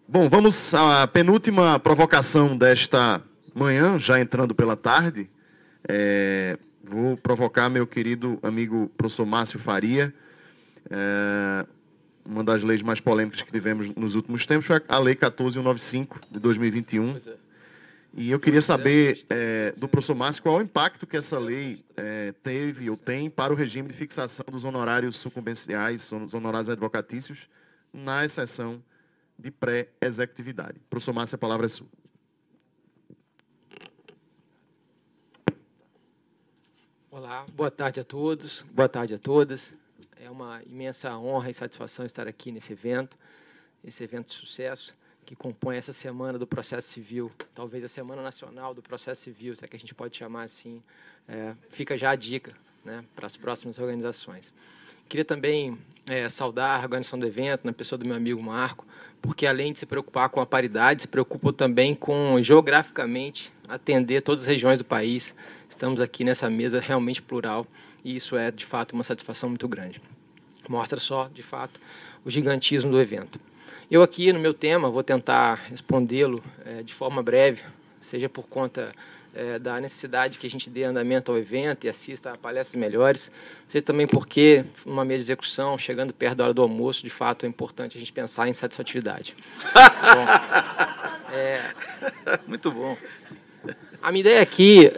Bom, vamos à penúltima provocação desta manhã, já entrando pela tarde. Vou provocar meu querido amigo professor Márcio Faria. Uma das leis mais polêmicas que tivemos nos últimos tempos foi a Lei 14.195, de 2021. E eu queria saber do professor Márcio qual é o impacto que essa lei teve ou tem para o regime de fixação dos honorários sucumbenciais, os honorários advocatícios, na exceção de pré-executividade. Professor Márcio, a palavra é sua. Olá, boa tarde a todos, boa tarde a todas. É uma imensa honra e satisfação estar aqui nesse evento de sucesso, que compõe essa semana do processo civil, talvez a Semana Nacional do Processo Civil, se é que a gente pode chamar assim. Fica já a dica, né, para as próximas organizações. Queria também saudar a organização do evento, na pessoa do meu amigo Marco, porque além de se preocupar com a paridade, se preocupa também com, geograficamente, atender todas as regiões do país. Estamos aqui nessa mesa realmente plural e isso é, de fato, uma satisfação muito grande. Mostra só, de fato, o gigantismo do evento. Eu aqui, no meu tema, vou tentar respondê-lo de forma breve, seja por conta da necessidade que a gente dê andamento ao evento e assista a palestras melhores, seja também porque, numa mesa de execução, chegando perto da hora do almoço, de fato, é importante a gente pensar em satisfatividade. Muito bom. A minha ideia aqui,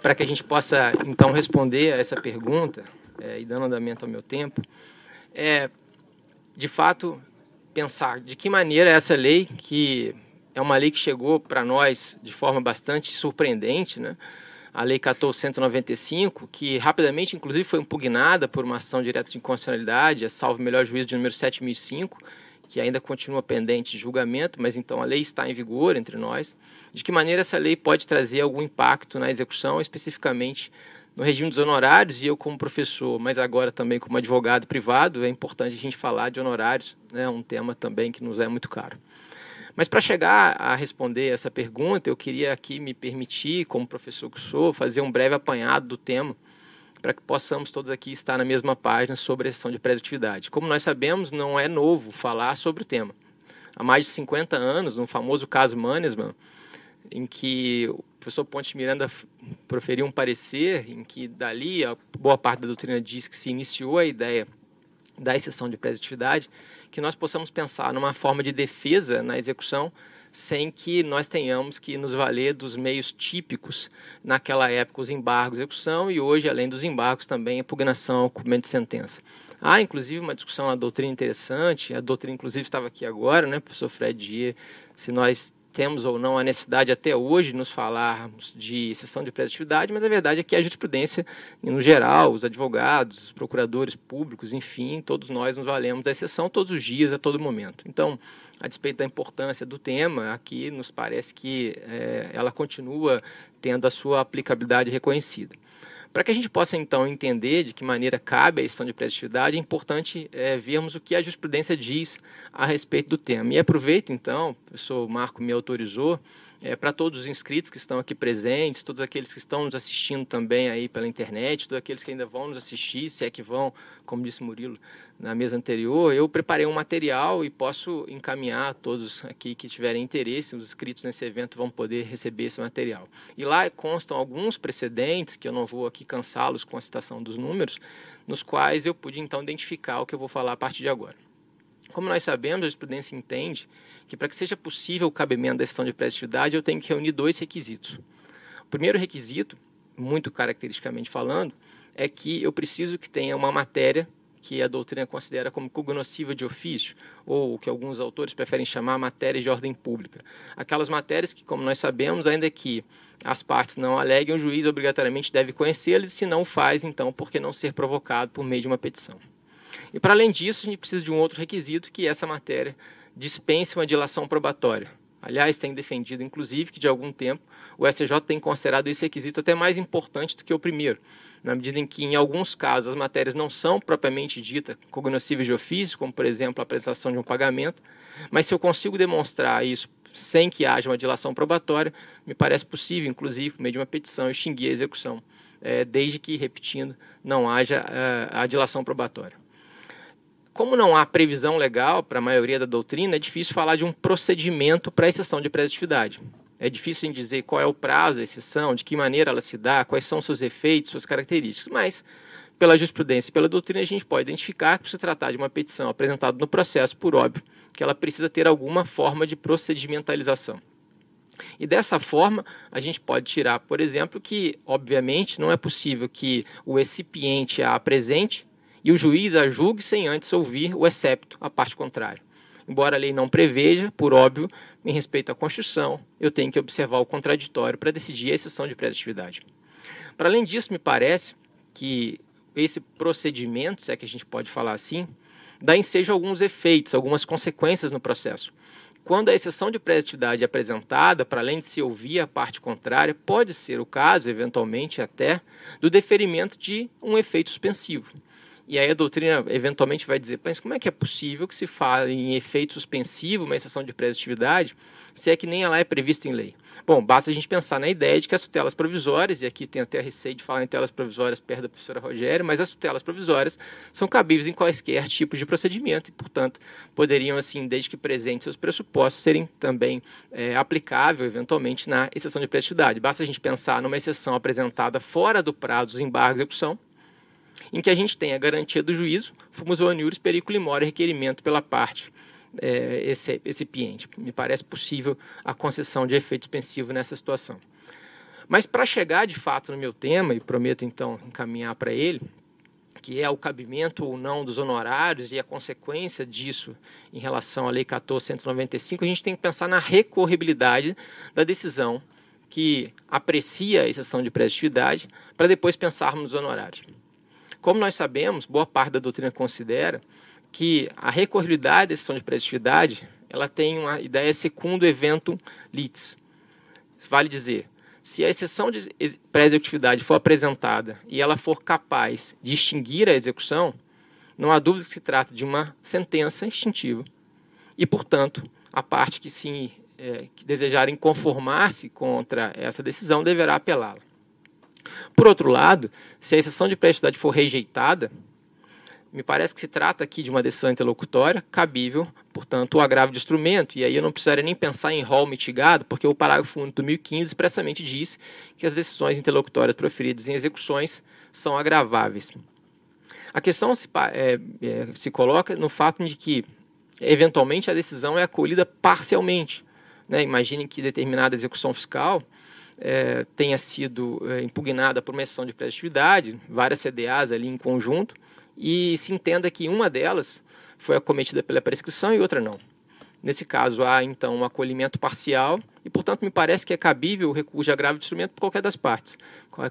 para que a gente possa, então, responder a essa pergunta, e dando andamento ao meu tempo, de fato, pensar de que maneira essa lei, que é uma lei que chegou para nós de forma bastante surpreendente, né? A Lei 14.195, que rapidamente, inclusive, foi impugnada por uma ação direta de inconstitucionalidade, salvo melhor juízo de número 7.005, que ainda continua pendente de julgamento, mas então a lei está em vigor entre nós. De que maneira essa lei pode trazer algum impacto na execução, especificamente no regime dos honorários, e eu como professor, mas agora também como advogado privado, é importante a gente falar de honorários, né, um tema também que nos é muito caro. Mas para chegar a responder essa pergunta, eu queria aqui me permitir, como professor que sou, fazer um breve apanhado do tema, para que possamos todos aqui estar na mesma página sobre a exceção de pré-executividade. Como nós sabemos, não é novo falar sobre o tema. Há mais de 50 anos, no famoso caso Manesmann, em que o professor Pontes Miranda proferiu um parecer em que, dali, a boa parte da doutrina diz que se iniciou a ideia da exceção de pré-executividade, que nós possamos pensar numa forma de defesa na execução sem que nós tenhamos que nos valer dos meios típicos naquela época, os embargos de execução, e hoje, além dos embargos, também a impugnação ao cumprimento de sentença. Há, inclusive, uma discussão na doutrina interessante, a doutrina, inclusive, estava aqui agora, né, professor Fred Dier, se nós temos ou não a necessidade até hoje de nos falarmos de exceção de pré-executividade, mas a verdade é que a jurisprudência, no geral, os advogados, os procuradores públicos, enfim, todos nós nos valemos da exceção todos os dias, a todo momento. Então, a despeito da importância do tema, aqui nos parece que ela continua tendo a sua aplicabilidade reconhecida. Para que a gente possa, então, entender de que maneira cabe a exceção de pré-executividade, é importante vermos o que a jurisprudência diz a respeito do tema. E aproveito, então, o professor Marco me autorizou, para todos os inscritos que estão aqui presentes, todos aqueles que estão nos assistindo também aí pela internet, todos aqueles que ainda vão nos assistir, se é que vão, como disse Murilo na mesa anterior, eu preparei um material e posso encaminhar a todos aqui que tiverem interesse, os inscritos nesse evento vão poder receber esse material. E lá constam alguns precedentes, que eu não vou aqui cansá-los com a citação dos números, nos quais eu pude então identificar o que eu vou falar a partir de agora. Como nós sabemos, a jurisprudência entende que para que seja possível o cabimento da exceção de pré-executividade, eu tenho que reunir dois requisitos. O primeiro requisito, muito caracteristicamente falando, é que eu preciso que tenha uma matéria que a doutrina considera como cognoscível de ofício, ou o que alguns autores preferem chamar matérias de ordem pública. Aquelas matérias que, como nós sabemos, ainda que as partes não aleguem, o juiz obrigatoriamente deve conhecê-las, e se não faz, então, por que não ser provocado por meio de uma petição? E, para além disso, a gente precisa de um outro requisito, que essa matéria dispense uma dilação probatória. Aliás, tem defendido, inclusive, que de algum tempo o STJ tem considerado esse requisito até mais importante do que o primeiro, na medida em que, em alguns casos, as matérias não são propriamente ditas cognoscíveis de ofício, como, por exemplo, a apresentação de um pagamento, mas se eu consigo demonstrar isso sem que haja uma dilação probatória, me parece possível, inclusive, por meio de uma petição, extinguir a execução, desde que, repetindo, não haja a dilação probatória. como não há previsão legal para a maioria da doutrina, é difícil falar de um procedimento para a exceção de preditividade. É difícil em dizer qual é o prazo da exceção, de que maneira ela se dá, quais são seus efeitos, suas características. Mas, pela jurisprudência e pela doutrina, a gente pode identificar que, por se tratar de uma petição apresentada no processo, por óbvio, que ela precisa ter alguma forma de procedimentalização. E dessa forma, a gente pode tirar, por exemplo, que, obviamente, não é possível que o excipiente a apresente e o juiz a julgue sem antes ouvir o excepto, a parte contrária. Embora a lei não preveja, por óbvio, em respeito à Constituição, eu tenho que observar o contraditório para decidir a exceção de preditividade. Para além disso, me parece que esse procedimento, se é que a gente pode falar assim, dá ensejo a alguns efeitos, algumas consequências no processo. Quando a exceção de preditividade é apresentada, para além de se ouvir a parte contrária, pode ser o caso, eventualmente até, do deferimento de um efeito suspensivo. E aí a doutrina eventualmente vai dizer, mas como é que é possível que se fale em efeito suspensivo, uma exceção de preditividade, se é que nem ela é prevista em lei? Bom, basta a gente pensar na ideia de que as tutelas provisórias, e aqui tem até receio de falar em tutelas provisórias perto da professora Rogério, mas as tutelas provisórias são cabíveis em quaisquer tipos de procedimento e, portanto, poderiam, assim, desde que presentes seus pressupostos, serem também aplicáveis, eventualmente, na exceção de preditividade. Basta a gente pensar numa exceção apresentada fora do prazo dos embargos de execução, em que a gente tem a garantia do juízo, fumus boniuris periculi mori, requerimento pela parte excipiente. Me parece possível a concessão de efeito suspensivo nessa situação. Mas para chegar de fato no meu tema, e prometo então encaminhar para ele, que é o cabimento ou não dos honorários e a consequência disso em relação à Lei 14.195, a gente tem que pensar na recorribilidade da decisão que aprecia a exceção de preditividade, para depois pensarmos nos honorários. Como nós sabemos, boa parte da doutrina considera que a recorribilidade da exceção de preditividade ela tem uma ideia secundo eventum litis. Vale dizer, se a exceção de pré-executividade for apresentada e ela for capaz de extinguir a execução, não há dúvida que se trata de uma sentença extintiva. E, portanto, a parte que desejarem conformar-se contra essa decisão deverá apelá-la. Por outro lado, se a exceção de pré-executividade for rejeitada, me parece que se trata aqui de uma decisão interlocutória, cabível, portanto, o agravo de instrumento, e aí eu não precisaria nem pensar em rol mitigado, porque o parágrafo único do 1015 expressamente diz que as decisões interlocutórias proferidas em execuções são agraváveis. A questão se coloca no fato de que, eventualmente, a decisão é acolhida parcialmente. Né? Imaginem que determinada execução fiscal tenha sido impugnada por uma exceção de preditividade, várias CDAs ali em conjunto, e se entenda que uma delas foi acometida pela prescrição e outra não. Nesse caso, há, então, um acolhimento parcial e, portanto, me parece que é cabível o recurso de agravo de instrumento por qualquer das partes.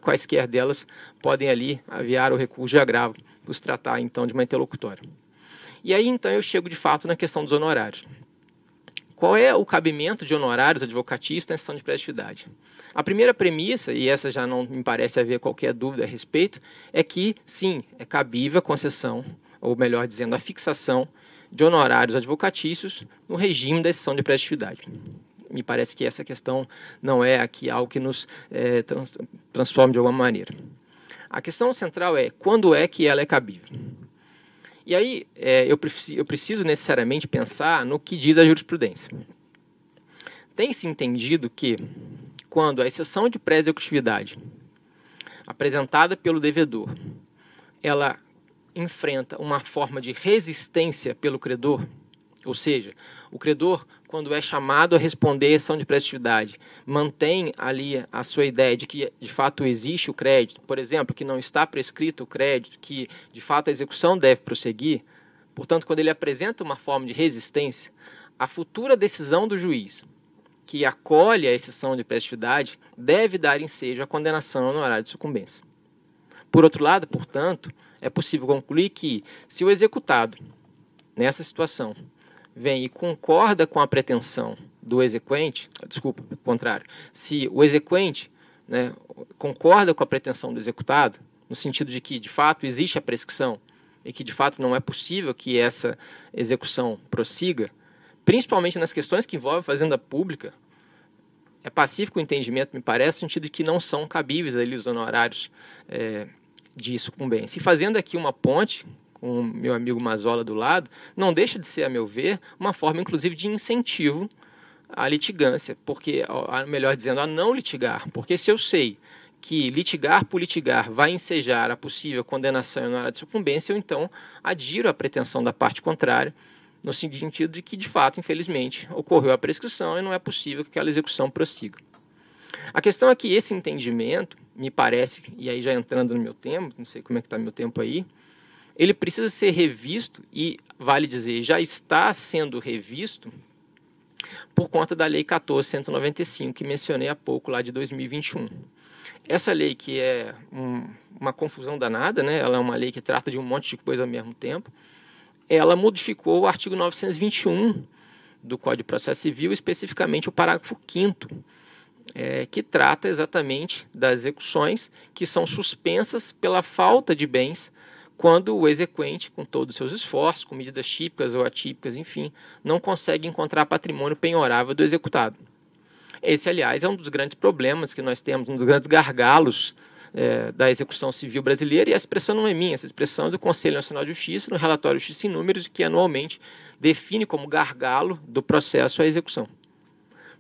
Quaisquer delas podem ali aviar o recurso de agravo, por se tratar, então, de uma interlocutória. E aí, então, eu chego, de fato, na questão dos honorários. Qual é o cabimento de honorários advocatícios na exceção de preditividade? A primeira premissa, e essa já não me parece haver qualquer dúvida a respeito, é que, sim, é cabível a concessão, ou melhor dizendo, a fixação de honorários advocatícios no regime da exceção de preditividade. Me parece que essa questão não é aqui algo que nos transforme de alguma maneira. A questão central é quando é que ela é cabível. E aí eu preciso necessariamente pensar no que diz a jurisprudência. Tem-se entendido que, quando a exceção de pré-executividade apresentada pelo devedor, ela enfrenta uma forma de resistência pelo credor, ou seja, o credor, quando é chamado a responder a exceção de pré-executividade, mantém ali a sua ideia de que, de fato, existe o crédito, por exemplo, que não está prescrito o crédito, que, de fato, a execução deve prosseguir. Portanto, quando ele apresenta uma forma de resistência, a futura decisão do juiz, que acolhe a exceção de pré-executividade, deve dar ensejo à condenação ao honorário de sucumbência. Por outro lado, portanto, é possível concluir que, se o executado, nessa situação, vem e concorda com a pretensão do exequente, desculpa, ao contrário, se o exequente, né, concorda com a pretensão do executado, no sentido de que, de fato, existe a prescrição e que, de fato, não é possível que essa execução prossiga, principalmente nas questões que envolvem a fazenda pública, é pacífico o entendimento, me parece, no sentido de que não são cabíveis ali os honorários de sucumbência. E fazendo aqui uma ponte com o meu amigo Mazola do lado, não deixa de ser, a meu ver, uma forma, inclusive, de incentivo à litigância, porque, melhor dizendo, a não litigar. Porque se eu sei que litigar por litigar vai ensejar a possível condenação na hora de sucumbência, eu então adiro à pretensão da parte contrária, no sentido de que, de fato, infelizmente, ocorreu a prescrição e não é possível que aquela execução prossiga. A questão é que esse entendimento, me parece, e aí já entrando no meu tempo, não sei como é que está meu tempo aí, ele precisa ser revisto e, vale dizer, já está sendo revisto por conta da Lei 14.195, que mencionei há pouco, lá de 2021. Essa lei, que é uma confusão danada, né? Ela é uma lei que trata de um monte de coisa ao mesmo tempo, ela modificou o artigo 921 do Código de Processo Civil, especificamente o parágrafo 5º, que trata exatamente das execuções que são suspensas pela falta de bens quando o exequente, com todos os seus esforços, com medidas típicas ou atípicas, enfim, não consegue encontrar patrimônio penhorável do executado. Esse, aliás, é um dos grandes problemas que nós temos, um dos grandes gargalos da execução civil brasileira, e a expressão não é minha, essa expressão é do Conselho Nacional de Justiça, no relatório Justiça em Números, que anualmente define como gargalo do processo a execução.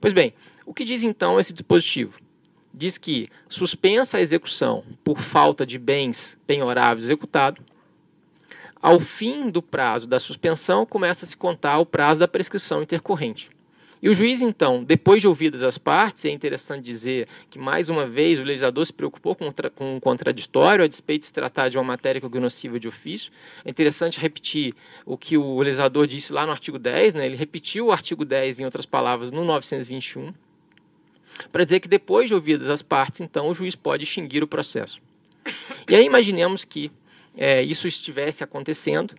Pois bem, o que diz então esse dispositivo? Diz que, suspensa a execução por falta de bens penhoráveis executado, ao fim do prazo da suspensão, começa a se contar o prazo da prescrição intercorrente. E o juiz, então, depois de ouvidas as partes, é interessante dizer que, mais uma vez, o legislador se preocupou com um contraditório, a despeito de se tratar de uma matéria cognoscível de ofício. É interessante repetir o que o legislador disse lá no artigo 10, né? Ele repetiu o artigo 10, em outras palavras, no 921, para dizer que, depois de ouvidas as partes, então, o juiz pode extinguir o processo. E aí imaginemos que isso estivesse acontecendo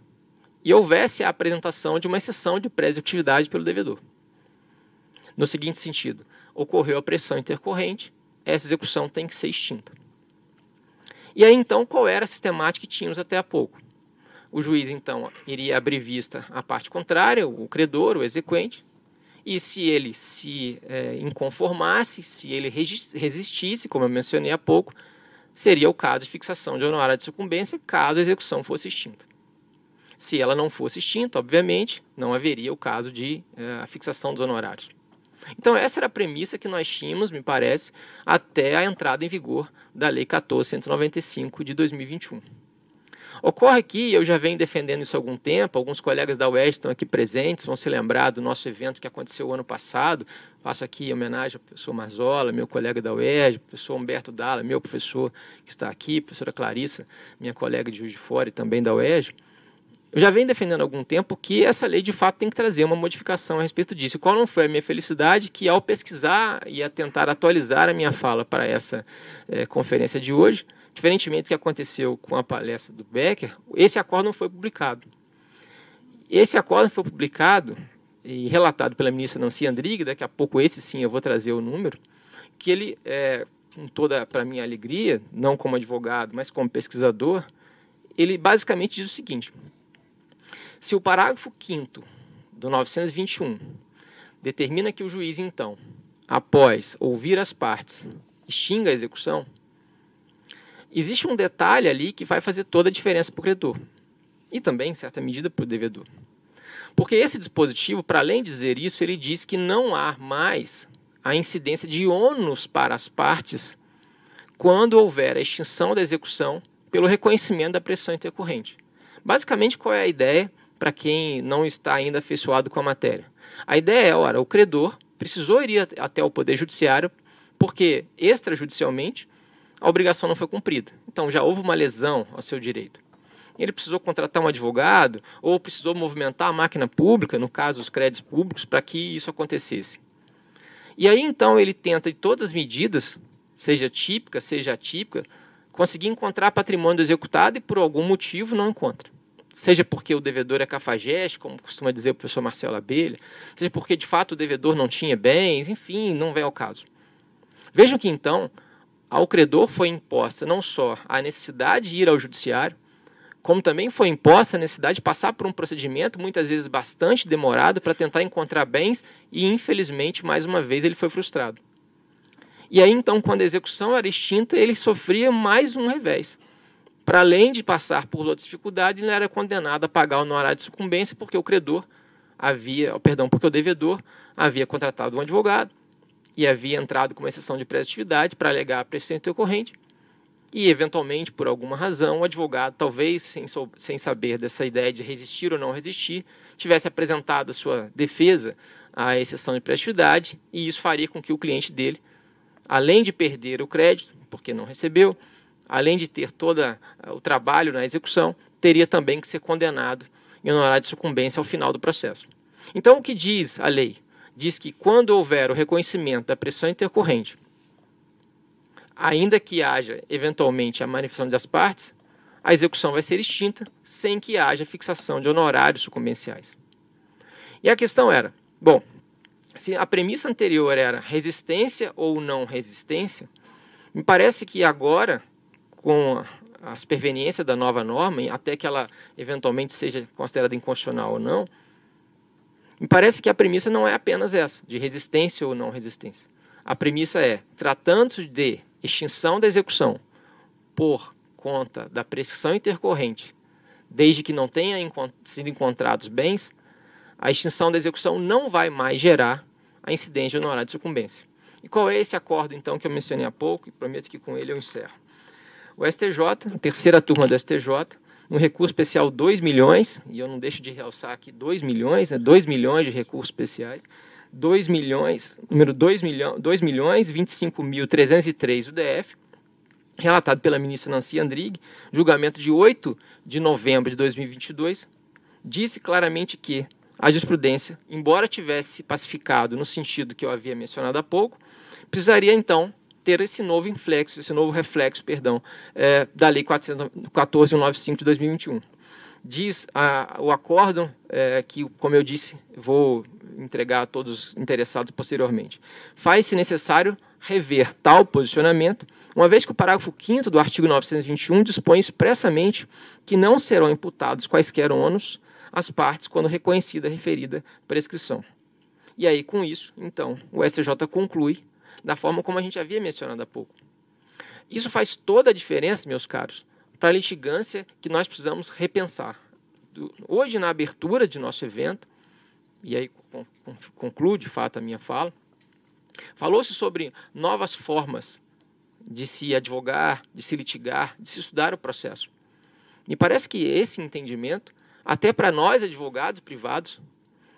e houvesse a apresentação de uma exceção de pré-executividade pelo devedor. No seguinte sentido, ocorreu a pressão intercorrente, essa execução tem que ser extinta. E aí, então, qual era a sistemática que tínhamos até há pouco? O juiz, então, iria abrir vista à parte contrária, o credor, o exequente, e se ele se inconformasse, se ele resistisse, como eu mencionei há pouco, seria o caso de fixação de honorário de sucumbência, caso a execução fosse extinta. Se ela não fosse extinta, obviamente, não haveria o caso de a fixação dos honorários. Então, essa era a premissa que nós tínhamos, me parece, até a entrada em vigor da Lei 14.195 de 2021. Ocorre que eu já venho defendendo isso há algum tempo, alguns colegas da UERJ estão aqui presentes, vão se lembrar do nosso evento que aconteceu ano passado. Faço aqui em homenagem ao professor Mazola, meu colega da UERJ, professor Humberto Dalla, meu professor que está aqui, professora Clarissa, minha colega de Juiz de Fora e também da UERJ. Eu já venho defendendo há algum tempo que essa lei, de fato, tem que trazer uma modificação a respeito disso. Qual não foi a minha felicidade que, ao pesquisar e a tentar atualizar a minha fala para essa conferência de hoje, diferentemente do que aconteceu com a palestra do Becker, esse acordo não foi publicado. Esse acordo foi publicado e relatado pela ministra Nancy Andrighi, daqui a pouco esse sim eu vou trazer o número, que ele, com toda, para minha alegria, não como advogado, mas como pesquisador, ele basicamente diz o seguinte: se o parágrafo 5º do 921 determina que o juiz, então, após ouvir as partes, extinga a execução, existe um detalhe ali que vai fazer toda a diferença para o credor e também, em certa medida, para o devedor. Porque esse dispositivo, para além de dizer isso, ele diz que não há mais a incidência de ônus para as partes quando houver a extinção da execução pelo reconhecimento da pressão intercorrente. Basicamente, qual é a ideia para quem não está ainda afeiçoado com a matéria? A ideia é, ora, o credor precisou ir até o Poder Judiciário porque, extrajudicialmente, a obrigação não foi cumprida. Então, já houve uma lesão ao seu direito. Ele precisou contratar um advogado ou precisou movimentar a máquina pública, no caso, os créditos públicos, para que isso acontecesse. E aí, então, ele tenta, de todas as medidas, seja típica, seja atípica, conseguir encontrar patrimônio do executado e, por algum motivo, não encontra. Seja porque o devedor é cafajeste, como costuma dizer o professor Marcelo Abelha, seja porque, de fato, o devedor não tinha bens, enfim, não vem ao caso. Vejam que, então, ao credor foi imposta não só a necessidade de ir ao judiciário, como também foi imposta a necessidade de passar por um procedimento, muitas vezes bastante demorado, para tentar encontrar bens e, infelizmente, mais uma vez, ele foi frustrado. E aí, então, quando a execução era extinta, ele sofria mais um revés. para além de passar por outras dificuldades, ele era condenado a pagar o honorário de sucumbência porque o porque o devedor havia contratado um advogado e havia entrado com uma exceção de prestatividade para alegar a prescrição intercorrente e, eventualmente, por alguma razão, o advogado, talvez sem saber dessa ideia de resistir ou não resistir, tivesse apresentado a sua defesa à exceção de prestatividade e isso faria com que o cliente dele, além de perder o crédito, porque não recebeu, além de ter todo o trabalho na execução, teria também que ser condenado em honorário de sucumbência ao final do processo. Então, o que diz a lei? Diz que quando houver o reconhecimento da pressão intercorrente, ainda que haja, eventualmente, a manifestação das partes, a execução vai ser extinta sem que haja fixação de honorários sucumbenciais. E a questão era, bom, se a premissa anterior era resistência ou não resistência, me parece que agora, com a superveniência da nova norma, até que ela eventualmente seja considerada inconstitucional ou não, me parece que a premissa não é apenas essa, de resistência ou não resistência. A premissa é, tratando-se de extinção da execução por conta da prescrição intercorrente, desde que não tenha sido encontrados bens, a extinção da execução não vai mais gerar a incidência de honorário de sucumbência. E qual é esse acordo, então, que eu mencionei há pouco, e prometo que com ele eu encerro. O STJ, a terceira turma do STJ, no recurso especial 2 milhões, e eu não deixo de realçar aqui 2 milhões, 2 milhões de recursos especiais, 2 milhões, número 2.025.303 do DF, relatado pela ministra Nancy Andrighi, julgamento de 8 de novembro de 2022, disse claramente que a jurisprudência, embora tivesse pacificado no sentido que eu havia mencionado há pouco, precisaria então ter esse novo reflexo, da Lei 14.195 de 2021. Diz o acórdão que, como eu disse, vou entregar a todos os interessados posteriormente. Faz-se necessário rever tal posicionamento, uma vez que o parágrafo 5º do artigo 921 dispõe expressamente que não serão imputados quaisquer ônus às partes quando reconhecida a referida prescrição. E aí, com isso, então, o STJ conclui da forma como a gente havia mencionado há pouco. Isso faz toda a diferença, meus caros, para a litigância que nós precisamos repensar. Hoje, na abertura de nosso evento, e aí concluo de fato a minha fala, falou-se sobre novas formas de se advogar, de se litigar, de se estudar o processo. Me parece que esse entendimento, até para nós advogados privados,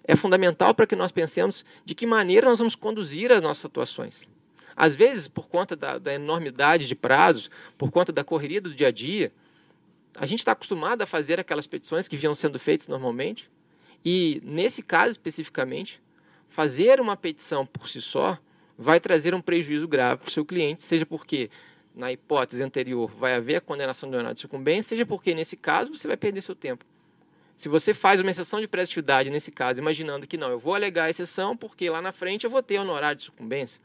é fundamental para que nós pensemos de que maneira nós vamos conduzir as nossas atuações. Às vezes, por conta da enormidade de prazos, por conta da correria do dia a dia, a gente está acostumado a fazer aquelas petições que vinham sendo feitas normalmente, e, nesse caso especificamente, fazer uma petição por si só vai trazer um prejuízo grave para o seu cliente, seja porque, na hipótese anterior, vai haver a condenação do honorário de sucumbência, seja porque, nesse caso, você vai perder seu tempo. Se você faz uma exceção de prestatividade, nesse caso, imaginando que não, eu vou alegar a exceção porque lá na frente eu vou ter honorário de sucumbência,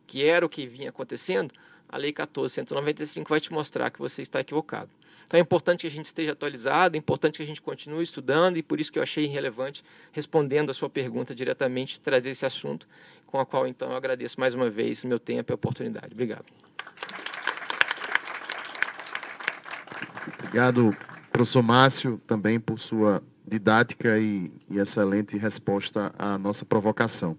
que era o que vinha acontecendo, a Lei 14.195 vai te mostrar que você está equivocado. Então é importante que a gente esteja atualizado, é importante que a gente continue estudando, e por isso que eu achei relevante, respondendo a sua pergunta diretamente, trazer esse assunto, com a qual, então, eu agradeço mais uma vez o meu tempo e a oportunidade. Obrigado. Obrigado, professor Márcio, também por sua didática e excelente resposta à nossa provocação.